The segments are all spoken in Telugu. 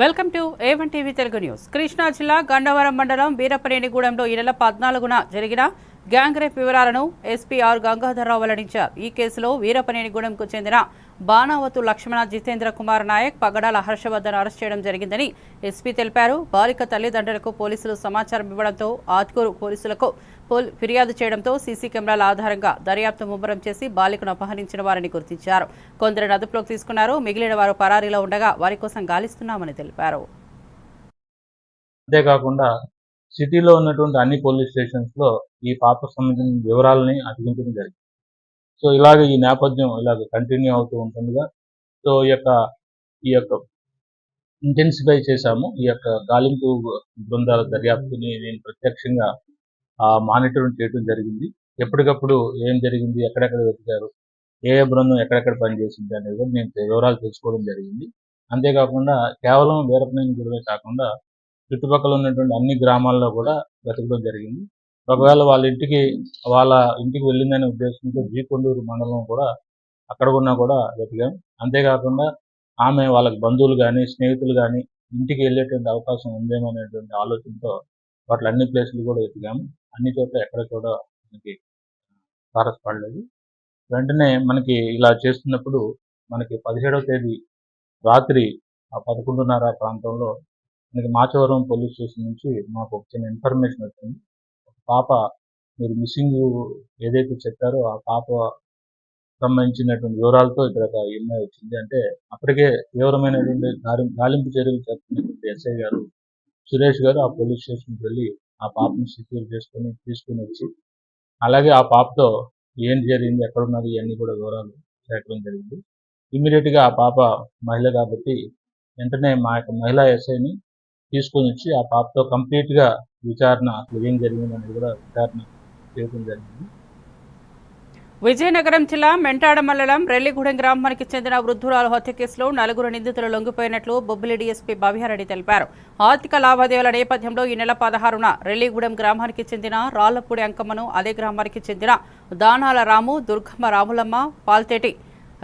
Welcome to A1 TV Telugu news. Krishna జిల్లా గండవరం మండలం వీరపనేనిగూడెంలో ఈ నెల 14న జరిగిన గ్యాంగ్ రేప్ వివరాలను ఎస్పీ ఆర్ గంగాధర్రావు వెల్లడించారు. ఈ కేసులో వీరపనేనిగూడెంకు చెందిన బాణావతు లక్ష్మణ జితేంద్ర కుమార్ నాయక్, పగడాల హర్షవర్ధన్ అరెస్ట్ చేయడం జరిగిందని ఎస్పీ తెలిపారు. బాలిక తల్లిదండ్రులకు పోలీసులు సమాచారం ఇవ్వడంతో ఆత్కూరు పోలీసులకు ఫిర్యాదు చేయడంతో సీసీ కెమెరాల ఆధారంగా దర్యాప్తు ముమ్మరం చేసి బాలికను అపహరించిన వారిని గుర్తించారు. కొందరిని అదుపులోకి తీసుకున్నారు. మిగిలిన వారు పరారీలో ఉండగా వారి కోసం గాలిస్తున్నామని తెలిపారు. అంతేకాకుండా సిటీలో ఉన్నటువంటి అన్ని పోలీస్ స్టేషన్స్ లో ఈ పాపకు సంబంధించిన వివరాలని అతికించడం జరిగింది. సో ఇలాగ ఈ నేపథ్యం ఇలాగ కంటిన్యూ అవుతూ ఉంటుందిగా సో ఈ యొక్క ఇంటెన్సిఫై చేశాము. ఈ యొక్క గాలింపు బృందాల దర్యాప్తుని నేను ప్రత్యక్షంగా మానిటరింగ్ చేయడం జరిగింది. ఎప్పటికప్పుడు ఏం జరిగింది, ఎక్కడెక్కడ వెతికారు, ఏ బృందం ఎక్కడెక్కడ పనిచేసింది అనేది కూడా నేను వివరాలు తెలుసుకోవడం జరిగింది. అంతేకాకుండా కేవలం వీరపనేనిగూడెమే కాకుండా చుట్టుపక్కల ఉన్నటువంటి అన్ని గ్రామాల్లో కూడా వెతకడం జరిగింది. ఒకవేళ వాళ్ళ ఇంటికి వెళ్ళిందనే ఉద్దేశంతో జీకొండూరు మండలం కూడా అక్కడ ఉన్నా కూడా వెతికాం. అంతేకాకుండా ఆమె వాళ్ళకి బంధువులు కానీ స్నేహితులు కానీ ఇంటికి వెళ్ళేటువంటి అవకాశం ఉందేమో అనేటువంటి ఆలోచనతో వాటి అన్ని ప్లేసులు కూడా వెతికాము. అన్ని చోట్ల ఎక్కడ కూడా మనకి తారసపడలేదు. వెంటనే మనకి ఇలా చేస్తున్నప్పుడు మనకి 17వ తేదీ రాత్రి 11:30 ప్రాంతంలో మనకి మాచవరం పోలీస్ స్టేషన్ నుంచి మాకు ఒక చిన్న ఇన్ఫర్మేషన్ వచ్చింది. ఒక పాప మీరు మిస్సింగ్ ఏదైతే చెప్పారో ఆ పాప సంబంధించినటువంటి వివరాలతో ఇక్కడ ఒక ఈమెయిల్ వచ్చింది. అంటే అప్పటికే తీవ్రమైనటువంటి గాలింపు చర్యలు చేస్తున్నటువంటి ఎస్ఐ గారు సురేష్ గారు ఆ పోలీస్ స్టేషన్కి వెళ్ళి ఆ పాపను సెక్యూర్ తీసుకుని వచ్చి అలాగే ఆ పాపతో ఏం జరిగింది, ఎక్కడున్నది ఇవన్నీ కూడా వివరాలు సేకరణ జరిగింది. ఇమ్మీడియట్గా ఆ పాప మహిళ కాబట్టి వెంటనే మా యొక్క మహిళా ఎస్ఐని తీసుకొని వచ్చి ఆ పాపతో కంప్లీట్గా విచారణ అసలు ఏం జరిగింది అనేది కూడా విచారణ చేయడం జరిగింది. విజయనగరం జిల్లా మెంటాడ మండలం రెల్లిగూడెం గ్రామానికి చెందిన వృద్ధురాలు హత్య కేసులో 4 నిందితులు లొంగిపోయినట్లు బొబ్బిలి డీఎస్పీ భవ్యారెడ్డి తెలిపారు. ఆర్థిక లావాదేవీల నేపథ్యంలో ఈ నెల 16న రెల్లిగూడెం గ్రామానికి చెందిన రాళ్లపూడి అంకమ్మను, అదే గ్రామానికి చెందిన దానాల రాము, దుర్గమ్మ రాములమ్మ, పాల్తేటి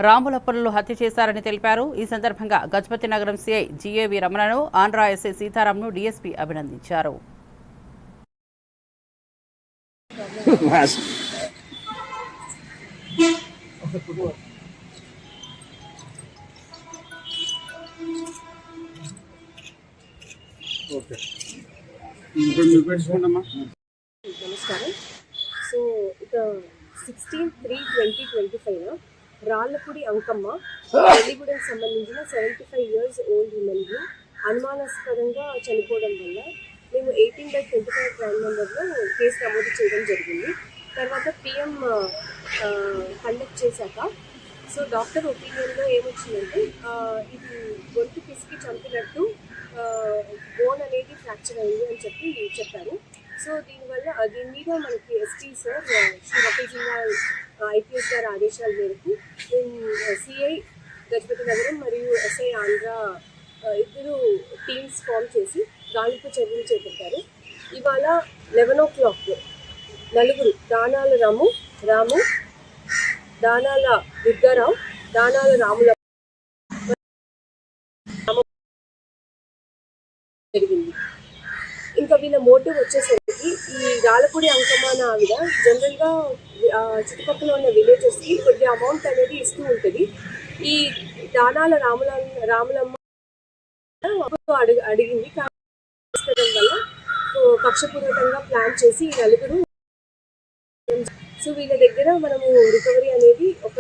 రాములప్పలు హత్య చేశారని తెలిపారు. ఈ సందర్భంగా గజపతి నగరం సీఐ జీఏవి రమణను, ఆంధ్రా ఎస్ఐ సీతారాంను డీఎస్పీ అభినందించారు. నమస్కారం. సో ఇక 16/3/2025 రాళ్లపూడి అంకమ్మ రెల్లిగూడెం సంబంధించిన 75 years old ఉమెన్కి అనుమానాస్పదంగా చనిపోవడం వల్ల మేము 18/25 క్రైమ్ నెంబర్లో కేసు నమోదు చేయడం జరిగింది. తర్వాత పిఎం కండక్ట్ చేశాక సో డాక్టర్ ఒపీనియన్లో ఏమొచ్చిందంటే ఇది గొంతు పిసికి చంపినట్టు బోన్ అనేది ఫ్రాక్చర్ అయింది అని చెప్పారు. సో దీని మీద మనకి SP sir Shri Vakil IPS గారి ఆదేశాల మేరకు సిఐ గజపతి నగరం మరియు ఎస్ఐ ఆంధ్రా ఇద్దరు టీమ్స్ ఫామ్ చేసి గాలింపు చర్యలు చేపట్టారు. ఇవాళ 11 o'clock నలుగురు దానాల రాము, దానాల దుర్గారావు, దానాల రాముల జరిగింది. ఇంకా వీళ్ళ మోటివ్ వచ్చేసరికి ఈ రాళ్లపూడి అంకమ్మ అనే ఆవిడ జనరల్గా చుట్టుపక్కల ఉన్న విలేజెస్కి కొద్ది అమౌంట్ అనేది ఇస్తూ ఉంటుంది. ఈ దానాల రాములమ్మ అడిగింది వల్ల కక్షపూర్వకంగా ప్లాన్ చేసి ఈ నలుగురు. సో వీళ్ళ దగ్గర మనము రికవరీ అనేది ఒక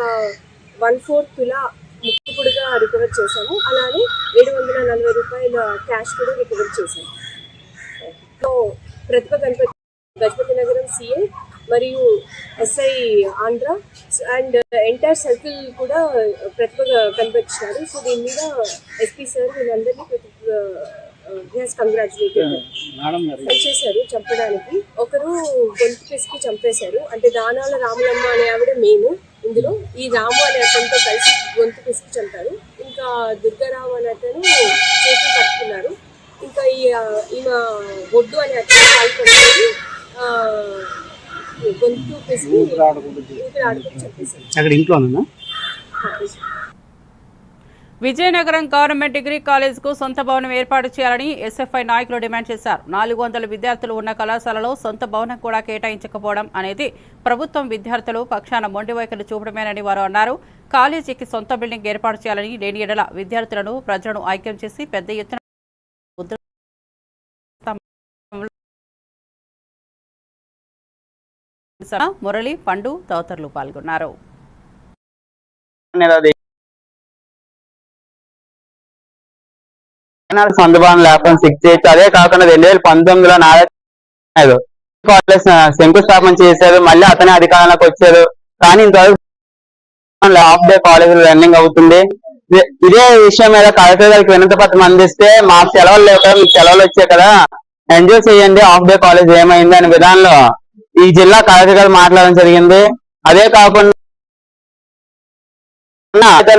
1/4 తులా ముక్కుపుడుగా రికవర్ చేసాము. అలానే 740 రూపాయల క్యాష్ కూడా రికవర్ చేసాము. సో ప్రతిభ గజపతి నగరం సిఐ మరియు SI Andhra and entire circle కూడా ప్రతిభ కనిపించినారు. సో దీని మీద ఎస్పీ సార్ వీళ్ళందరినీ కంగ్రాచులేటెడ్ చేశారు. చంపడానికి ఒకరు గొంతు పిసికి చంపేశారు. అంటే దానాల రాములమ్మ అనే ఆవిడ మెయిన్ ఇందులో. ఈ రాము అనే అతనితో కలిసి గొంతు పిసికి చంపారు. ఇంకా దుర్గారావు అనే అతను చేతులు పట్టుకున్నారు. ఇంకా ఈమె బొడ్డు అనే అతను పాల్పడుతుంది గొంతు పిసికి ఊపిరి ఆడుకుంటూ చంపేశారు. విజయనగరం గవర్నమెంట్ డిగ్రీ కాలేజ్కు సొంత భవనం ఏర్పాటు చేయాలని ఎస్ఎఫ్ఐ నాయకులు డిమాండ్ చేశారు. 400 విద్యార్థులు ఉన్న కళాశాలలో సొంత భవనం కూడా కేటాయించకపోవడం అనేది ప్రభుత్వం విద్యార్థులు పక్షాన మొండి వైఖరి చూపడమేనని వారు అన్నారు. కాలేజీకి సొంత బిల్డింగ్ ఏర్పాటు చేయాలని, లేని ఎడల విద్యార్థులను ప్రజలను ఐక్యం చేసి పెద్ద ఎత్తున మురళి, పండు తదితరులు పాల్గొన్నారు. సొంత భవనం లేకపోతే సిక్స్ చేయొచ్చు. అదే కాకుండా 2019లో కాలేజ్ శంకుస్థాపన చేశారు. మళ్ళీ అతనే అధికారంలోకి వచ్చారు. కానీ ఇంతవరకు హాఫ్ డే కాలేజ్ రన్నింగ్ అవుతుంది. ఇదే విషయం మీద కలెక్టర్ గారికి వినతి పత్రం అందిస్తే మాకు సెలవులు లేవు కదా, మీకు సెలవులు వచ్చాయి కదా, ఎంజాయ్ చేయండి, హాఫ్ డే కాలేజ్ ఏమైంది అనే విధానంలో ఈ జిల్లా కలెక్టర్ గారు మాట్లాడడం జరిగింది. అదే కాకుండా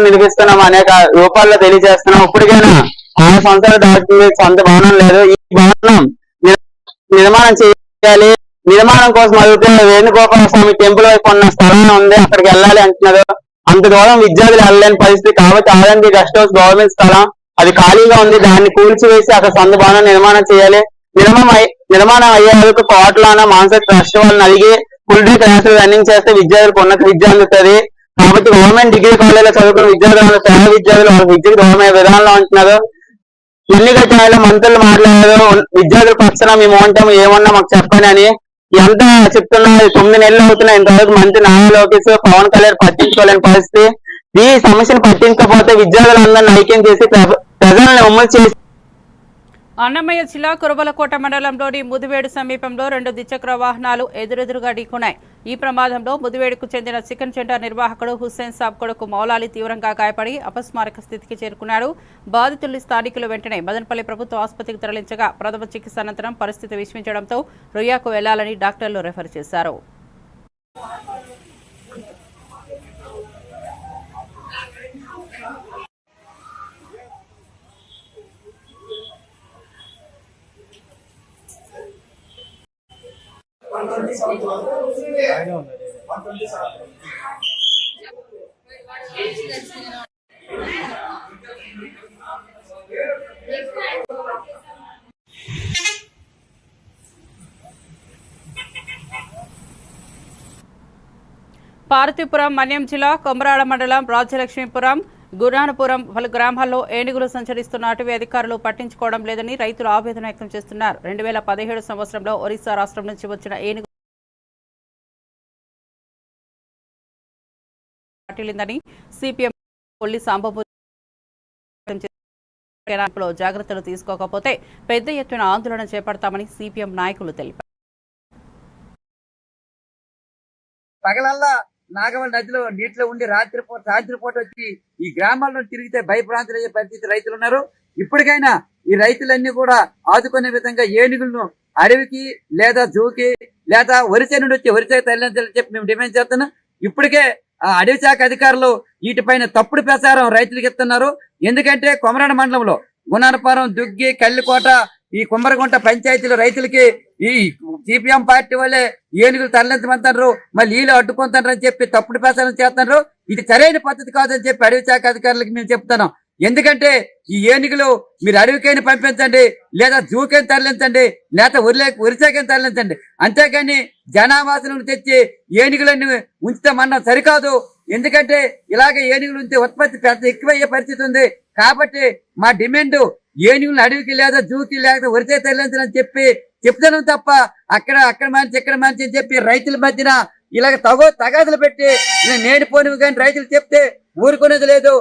నిలిపిస్తున్నాం, అనేక రూపాల్లో తెలియజేస్తున్నాం. ఇప్పటికైనా 6 సంవత్సరాలు దాటుతుంది, సొంత భవనం లేదు. ఈ భవనం నిర్మాణం చేయాలి. నిర్మాణం కోసం అడిగితే వేణుగోపాల స్వామి టెంపుల్ వైపు ఉన్న స్థలం ఉంది, అక్కడికి వెళ్ళాలి అంటున్నారు. అంత దూరం విద్యార్థులు వెళ్ళలేని పరిస్థితి. కాబట్టి ఆర్ఎండ్బి గెస్ట్ హౌస్ గవర్నమెంట్ స్థలం అది ఖాళీగా ఉంది, దాన్ని కూల్చివేసి అక్కడ సొంత భవనం నిర్మాణం చేయాలి. నిర్మాణం అయ్యే వరకు కోటలోన మాన్సర్ ట్రస్ట్ వాళ్ళని అడిగి ఫుల్ డే క్లాసులు రన్నింగ్ చేస్తే విద్యార్థులకు ఉన్నత విద్య అందుతుంది. కాబట్టి గవర్నమెంట్ డిగ్రీ కాలేజీలో చదువుకున్న విద్యార్థులు పేద విద్యార్థులు వాళ్ళ విద్యకు దూరమయ్యే విధానంలో ఉంటున్నారు. ఎన్నికల ఛానల్లో మంత్రులు మాట్లాడారు, విద్యార్థుల పక్షాన మేము ఉంటాము, ఏమన్నా మాకు చెప్పండి అని. ఎంత చెప్తున్నా 9 నెలలు అవుతున్నాయి, ఇంతవరకు మంత్రి నారా లోకేష్, పవన్ కళ్యాణ్ పట్టించుకోలేని పరిస్థితి. ఈ సమస్యను పట్టించకపోతే విద్యార్థులందరినీ ఐక్యం చేసి ప్రజలను ఉమ్మడి చేసి. అన్నమయ్య జిల్లా కురబలకోట మండలంలోని ముదివేడు సమీపంలో 2 ద్విచక్ర వాహనాలు ఎదురెదురుగా ఢీకొన్నాయి. ఈ ప్రమాదంలో ముదివేడుకు చెందిన చికెన్ సెంటర్ నిర్వాహకుడు హుస్సేన్ సాబ్ కొడుకు మౌలాలి తీవ్రంగా గాయపడి అపస్మారక స్థితికి చేరుకున్నాడు. బాధితుల్ని స్థానికులు వెంటనే మదనపల్లి ప్రభుత్వ ఆసుపత్రికి తరలించగా ప్రథమ చికిత్స అనంతరం పరిస్థితి విషమించడంతో రుయాకు వెళ్లాలని డాక్టర్లు రెఫర్ చేశారు. పార్వతీపురం మన్యం జిల్లా కొమరాడ మండలం రాజ్యలక్ష్మీపురం, గురానపురం పలు గ్రామాల్లో ఏనుగులు సంచరిస్తున్న అటవీ అధికారులు పట్టించుకోవడం లేదని రైతులు ఆవేదన వ్యక్తం చేస్తున్నారు. 2017 సంవత్సరంలో ఒరిస్సా రాష్ట్రం నుంచి వచ్చిన ఏనుగు పట్టిల్లిందని సిపిఎం కొల్లి సాంబమూర్తి జాగ్రత్తలు తీసుకోకపోతే పెద్ద ఎత్తున ఆందోళన చేపడతామని సిపిఎం నాయకులు తెలిపారు. పగలల్లా నాగవల్ నదిలో నీటిలో ఉండి రాత్రిపూట వచ్చి ఈ గ్రామాల్లో తిరిగితే భయప్రాంతులయ్యే పరిస్థితి రైతులు ఉన్నారు. ఇప్పటికైనా ఈ రైతులన్నీ కూడా ఆదుకునే విధంగా ఏనుగులను అడవికి లేదా జూకి లేదా వరిసే నుండి వచ్చి వరిసే తరలించాలని చెప్పి మేము డిమాండ్ చేస్తున్నాం. ఇప్పటికే అడవి శాఖ అధికారులు వీటిపైన తప్పుడు ప్రచారం రైతులకు ఇస్తున్నారు. ఎందుకంటే కొమరాడ మండలంలో గుణానపురం, దుగ్గి, కల్లికోట, ఈ కుమ్మరగుంట పంచాయతీలు రైతులకి ఈ సిపిఎం పార్టీ వాళ్ళే ఏనుగులు తరలించమంటారు, మళ్ళీ వీళ్ళు అడ్డుకుంటారు అని చెప్పి తప్పుడు ప్రచారం చేస్తున్నారు. ఇది సరైన పద్ధతి కాదని చెప్పి అడవి శాఖ అధికారులకు మేము చెప్తున్నాం. ఎందుకంటే ఈ ఏనుగులు మీరు అడవికైనా పంపించండి, లేదా జూకైనా తరలించండి, లేదా వరిసాకైనా తరలించండి, అంతేకాని జనావాసనను తెచ్చి ఏనుగులన్నీ ఉంచుతామన్నా సరికాదు. ఎందుకంటే ఇలాగే ఏనుగులు ఉంటే ఉత్పత్తి పెద్ద ఎక్కువయ్యే పరిస్థితి ఉంది. కాబట్టి మా డిమాండ్ ఏనుగులు అడవికి లేదా జూకి లేదా వరిసే తరలించని చెప్పి చెప్తాను తప్ప అక్కడ మంచి ఇక్కడ మంచి అని చెప్పి రైతుల మధ్యన ఇలాగ తగాదులు పెట్టి నేడిపోనివి కానీ రైతులు చెప్తే ఊరుకునేది లేదు.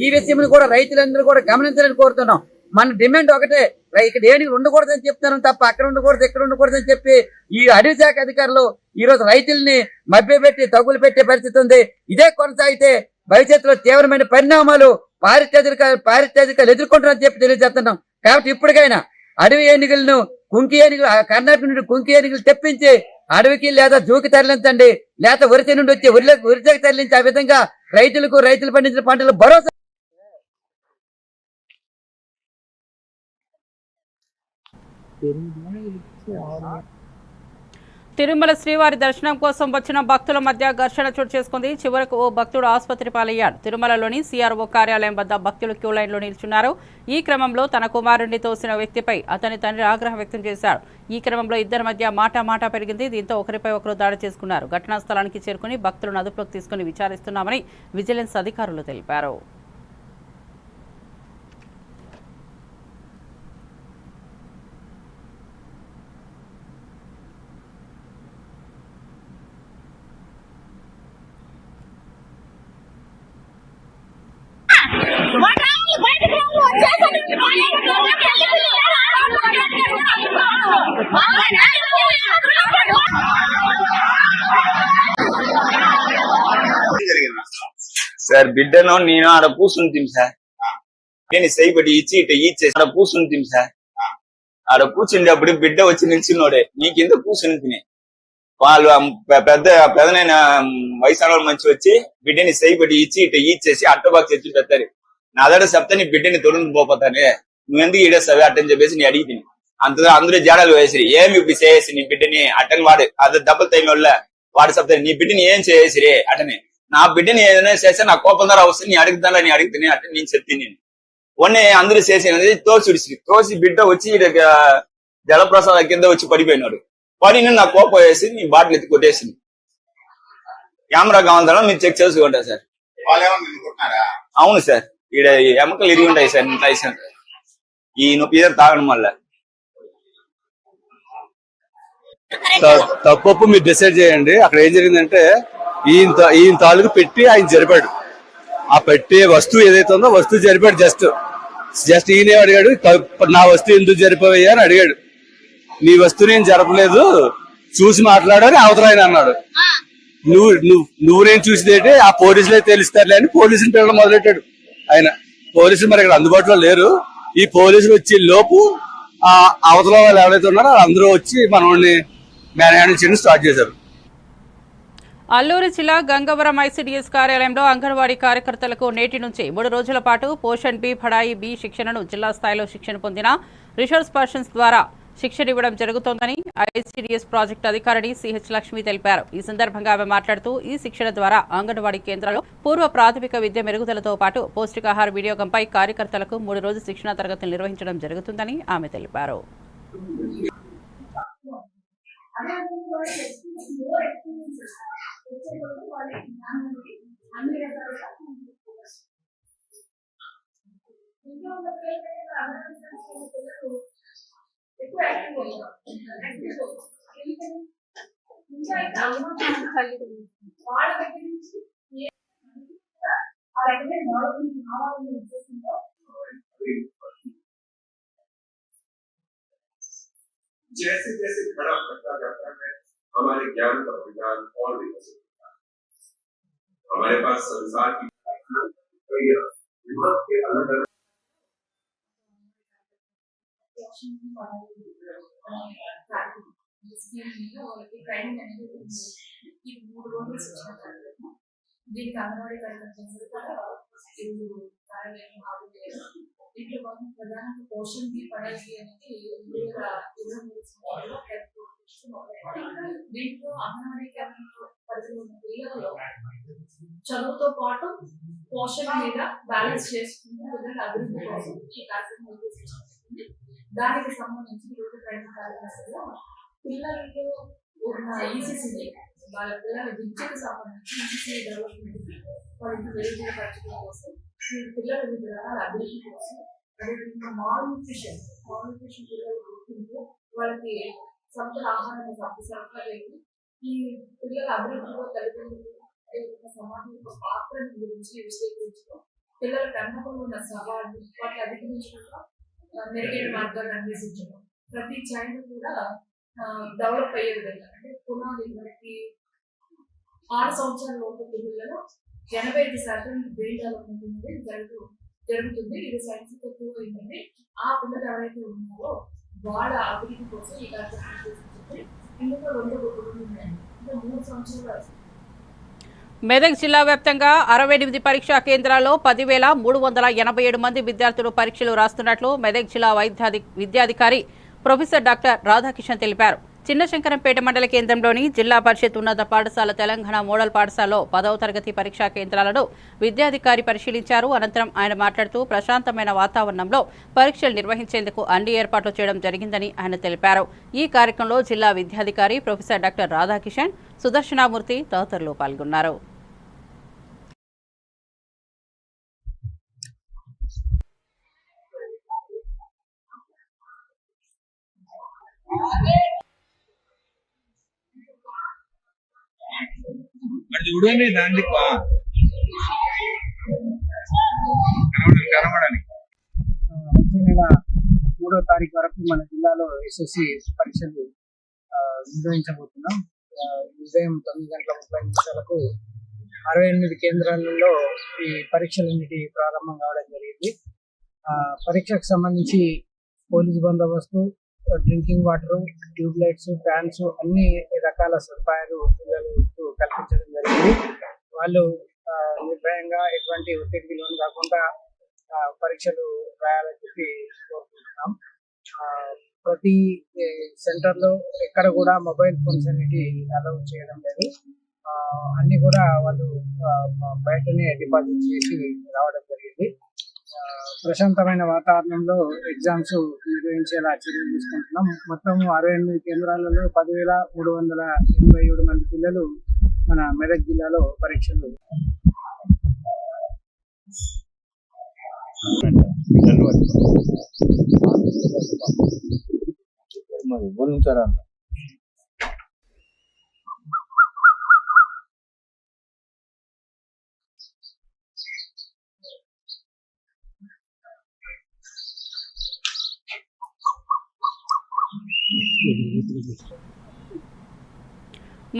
ఈ విషయం కూడా రైతులందరూ కూడా గమనించాలని కోరుతున్నాం. మన డిమాండ్ ఒకటే, ఇక్కడ ఏనుగులు ఉండకూడదని చెప్తాను తప్ప అక్కడ ఉండకూడదు ఇక్కడ ఉండకూడదని చెప్పి ఈ అడవి శాఖ అధికారులు ఈ రోజు రైతుల్ని మభ్యపెట్టి తగులు పెట్టే పరిస్థితి ఉంది. ఇదే కొనసాగితే భవిష్యత్తులో తీవ్రమైన పరిణామాలు పారిశ్రామికాలు ఎదుర్కొంటారని చెప్పి తెలియజేస్తున్నాం. కాబట్టి ఇప్పటికైనా అడవి ఏనుగులను కర్ణాటక నుండి కుంకి ఏనుగులు తెప్పించి అడవికి లేదా జూకి తరలించండి, లేదా వరిసె నుండి వచ్చి వరిసెకి తరలించి ఆ విధంగా రైతులు పండించిన పంటలు భరోసా. తిరుమల శ్రీవారి దర్శనం కోసం వచ్చిన భక్తుల మధ్య ఘర్షణ చోటు చేసుకుంది. చివరకు ఓ భక్తుడు ఆసుపత్రి పాలయ్యాడు. తిరుమలలోని సిఆర్ఓ కార్యాలయం వద్ద భక్తులు క్యూ లైన్లో నిల్చున్నారు. ఈ క్రమంలో తన కుమారుడిని తోసిన వ్యక్తిపై అతని తండ్రి ఆగ్రహం వ్యక్తం చేశారు. ఈ క్రమంలో ఇద్దరి మధ్య మాట పెరిగింది. దీంతో ఒకరిపై ఒకరు దాడి చేసుకున్నారు. ఘటనా స్థలానికి చేరుకుని భక్తులను అదుపులోకి తీసుకుని విచారిస్తున్నామని విజిలెన్స్ అధికారులు తెలిపారు. సార్ బిడ్డను నేను ఆడ కూర్చుంటాం సార్. నేను సైబడి ఇచ్చి ఇట్లా ఇచ్చేసి ఆడ కూర్చుంటాం సార్. ఆడ కూర్చుండేప్పుడు బిడ్డ వచ్చి నిల్చున్నాడే నీ కింద కూర్చుని తినే వాళ్ళు పెద్దనైన వయసు మంచి వచ్చి బిడ్డని సైబడి ఇచ్చి ఇట్లా ఇచ్చేసి అట్టబాక్స్ తెచ్చి పెడతారు. నా దగ్గర చెప్తే నీ బిడ్డని తొడుగు పోతానే నువ్వెందుకు ఈడేస్తావే అట్టని చెప్పేసి నేను అడిగి తిని అందరూ జాడాలు వేసి ఏమి ఇప్పుడు చేసి నీ బిడ్డని అట్టని వాడు అది దెబ్బలు తగిన వాళ్ళ వాడు చెప్తారు నీ బిడ్డని ఏం చేసిరే అటని నా బిడ్డని ఏదైనా చేస్తే నా కోపం ద్వారా వస్తే నీ అడుగుతాను నీ అడుగుతానే అట్ట నేను చెప్తాను. నేను మొన్నే అందరూ చేసేది తోసి బిడ్డ వచ్చి జలప్రసాద కింద వచ్చి పడిపోయినాడు. పడిన నా కోపం వేసి నీ బాటిల్ ఎత్తి కొట్టేసింది. కెమెరా కావాలంటే మీరు చెక్ చేసుకుంటా సార్. అవును సార్ ఈడ ఎముకలు ఇరిగి ఉంటాయి సార్. ఇంత సార్ ఈ నొప్పి తాగడం వల్ల తప్పు మీరు డిసైడ్ చేయండి. అక్కడ ఏం జరిగిందంటే ఈయన తాలూకు పెట్టి ఆయన జరిపాడు. ఆ పెట్టే వస్తువు ఏదైతే ఉందో వస్తువు జరిపాడు. జస్ట్ ఈయనే అడిగాడు నా వస్తువు ఎందుకు జరిపోయా అని అడిగాడు. నీ వస్తువు నేను జరపలేదు చూసి మాట్లాడని అవతల ఆయన అన్నాడు. నువ్వు నేను చూసేదేంటి ఆ పోలీసులే తెలుస్తారులే అని పోలీసులు పిల్లలు మొదలెట్టాడు ఆయన. పోలీసులు మరి ఇక్కడ అందుబాటులో లేరు. ఈ పోలీసులు వచ్చి లోపు ఆ అవతల వాళ్ళు ఎవరైతే ఉన్నారో అందరూ వచ్చి మనల్ని మేనేజ్ చేయడం స్టార్ట్ చేశారు. అల్లూరు జిల్లా గంగవరం ఐసీడీఎస్ కార్యాలయంలో అంగన్వాడీ కార్యకర్తలకు నేటి నుంచి 3 రోజుల పాటు పోషణ్ బి పడాయి బి శిక్షణను జిల్లా స్థాయిలో శిక్షణ పొందిన రిసోర్స్ పర్సన్స్ ద్వారా శిక్షణ ఇవ్వడం జరుగుతోందని ఐసీడీఎస్ ప్రాజెక్టు అధికారిని సిహెచ్ లక్ష్మి తెలిపారు. ఈ సందర్భంగా ఆమె మాట్లాడుతూ ఈ శిక్షణ ద్వారా అంగన్వాడీ కేంద్రాల్లో పూర్వ ప్రాథమిక విద్య మెరుగుదలతో పాటు పౌష్టికాహార వినియోగంపై కార్యకర్తలకు 3 రోజుల శిక్షణ తరగతులు నిర్వహించడం జరుగుతుందని ఆమె తెలిపారు. जैसे जैसे बड़ा बढ़ता जाता है हमारे ज्ञान का विज्ञान और विकसित होता है. हमारे पास संसार की दिमाग के अलग अलग దీనికి అంగన్వాడీ కార్యకర్తలు దీంట్లో భాగంగా ప్రధానంగా పోషణ్ బి పడాయి అనేది 2023 దీంట్లో అంగన్వాడీ కేంద్రంలో పరిధిలో ఉన్న పిల్లలలో చదువుతో పాటు పోషణ మీద బ్యాలెన్స్ చేసుకుంటూ పిల్లల అభివృద్ధి కోసం ఈ కార్యక్రమం నిర్వహించబడుతుంది. దానికి సంబంధించి ఈరోజు ట్రైనింగ్ కార్యక్రమంలో పిల్లలలో ఉన్న ఈసీసీ వాళ్ళ పిల్లల విద్యకు సంబంధించి ఈసీసీ డెవలప్మెంట్ వాళ్ళకి మెరుగుపరచడం కోసం పిల్లల విధానాల అభివృద్ధి కోసం అదేవిధంగా మాల్న్యూట్రిషన్ పిల్లల గుర్తింపు వాళ్ళకి సంపద ఆహారాన్ని సరఫరాలు ఈ పిల్లల అభివృద్ధిలో తల్లిదండ్రులు అదేవిధంగా సమాజం యొక్క పాత్రను గురించి విశ్లేషించడం పిల్లల పెంపకంలో ఉన్న సవాళ్ళు వాటిని అధిగమించడంలో మెరుగైన మార్గాలను అన్వేషించడం ప్రతి చైల్డ్ కూడా డెవలప్ అయ్యే విధంగా అంటే పునాది మనకి 6 సంవత్సరాల లోపు పిల్లలలో 85% బ్రెయిన్ డెవలప్మెంట్ అనేది జరుగుతుంది. ఇది సైన్స్ తక్కువ ఏంటంటే ఆ పిల్లలు ఎవరైతే ఉన్నారో వాళ్ళ అభివృద్ధి కోసం ఈ కార్యక్రమం చేస్తుంది. ఇందులో 2 గ్రూపులు ఉన్నాయి. ఇంకా 3 సంవత్సరాలు మెదక్ జిల్లా వ్యాప్తంగా 68 పరీక్షా కేంద్రాల్లో 10,387 మంది విద్యార్థులు పరీక్షలు రాస్తున్నట్లు మెదక్ జిల్లా విద్యాధికారి ప్రొఫెసర్ డాక్టర్ రాధాకిషన్ తెలిపారు. చిన్నశంకరంపేట మండల కేంద్రంలోని జిల్లా పరిషత్ ఉన్నత పాఠశాల తెలంగాణ మోడల్ పాఠశాలలో 10వ తరగతి పరీక్షా కేంద్రాలను విద్యాధికారి పరిశీలించారు. అనంతరం ఆయన మాట్లాడుతూ ప్రశాంతమైన వాతావరణంలో పరీక్షలు నిర్వహించేందుకు అన్ని ఏర్పాట్లు చేయడం జరిగిందని ఆయన తెలిపారు. ఈ కార్యక్రమంలో జిల్లా విద్యాధికారి ప్రొఫెసర్ డాక్టర్ రాధాకిషన్, సుదర్శనామూర్తి తదితరులు పాల్గొన్నారు. చూడండి దాన్ని కనబడాలి. వచ్చే నెల 3వ తారీఖు వరకు మన జిల్లాలో ఎస్ఎస్సి పరీక్షలు నిర్వహించబోతున్నాం. ఉదయం 9:30 68 కేంద్రాలలో ఈ పరీక్షలన్నిటి ప్రారంభం కావడం జరిగింది. పరీక్షకు సంబంధించి పోలీస్ బందోబస్తు, drinking water, tube lights, fans అన్ని రకాల సదుపాయాలు పిల్లలకు కల్పించడం జరిగింది. వాళ్ళు నిర్భయంగా ఎటువంటి ఒత్తిడికి లోను కాకుండా పరీక్షలు రాయాలని చెప్పి కోరుకుంటున్నాం. ప్రతి సెంటర్లో ఎక్కడ కూడా మొబైల్ ఫోన్స్ అనేవి అలౌ చేయడం లేదు. అన్ని కూడా వాళ్ళు బయటనే డిపాజిట్ చేసి రావడం జరిగింది. ప్రశాంతమైన వాతావరణంలో ఎగ్జామ్స్ నిర్వహించేలా చర్యలు తీసుకుంటున్నాం. మొత్తం 68 కేంద్రాలలో 10,387 మంది పిల్లలు మన మెదక్ జిల్లాలో పరీక్షలు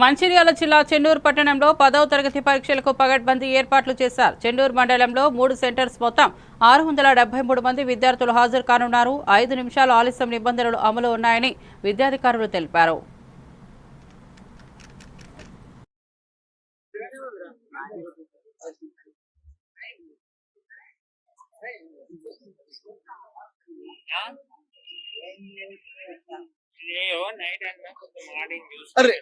మంచిర్యాల జిల్లా చెన్నూరు పట్టణంలో 10వ తరగతి పరీక్షలకు పగడ్బందీ ఏర్పాట్లు చేశారు. చెన్నూరు మండలంలో 3 సెంటర్స్ మొత్తం 673 మంది విద్యార్థులు హాజరు కానున్నారు. 5 నిమిషాల ఆలస్యం నిబంధనలు అమలు ఉన్నాయని విద్యాధికారులు తెలిపారు. అరే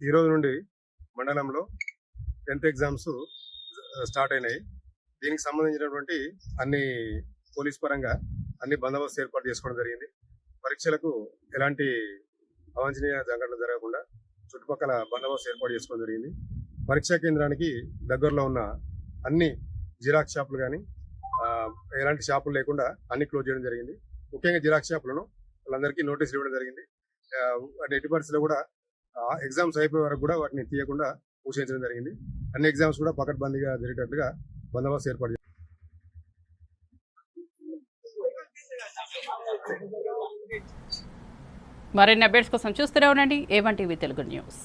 ఈ రోజు నుండి మండలంలో 10th ఎగ్జామ్స్ స్టార్ట్ అయినాయి. దీనికి సంబంధించినటువంటి అన్ని పోలీస్ పరంగా అన్ని బందోబస్తు ఏర్పాటు చేసుకోవడం జరిగింది. పరీక్షలకు ఎలాంటి అవాంఛనీయ సంఘటనలు జరగకుండా చుట్టుపక్కల బందోబస్తు ఏర్పాటు చేసుకోవడం జరిగింది. పరీక్షా కేంద్రానికి దగ్గరలో ఉన్న అన్ని జిరాక్స్ షాపులు కానీ ఎలాంటి షాపులు లేకుండా అన్ని క్లోజ్ చేయడం జరిగింది. ముఖ్యంగా జిరాక్స్ షాపులను వాళ్ళందరికీ నోటీసులు ఇవ్వడం జరిగింది. ఎట్టి పరిస్థితుల్లో కూడా ఎగ్జామ్స్ అయిపోయే వరకు కూడా వాటిని తీయకుండా మూసేయించడం జరిగింది. అన్ని ఎగ్జామ్స్ కూడా పకడ్బందీగా జరిగేటట్టుగా బందోబస్తు ఏర్పాటు చేశారు. మరిన్ని అప్డేట్స్ కోసం చూస్తూనే ఉండండి A1 TV తెలుగు న్యూస్.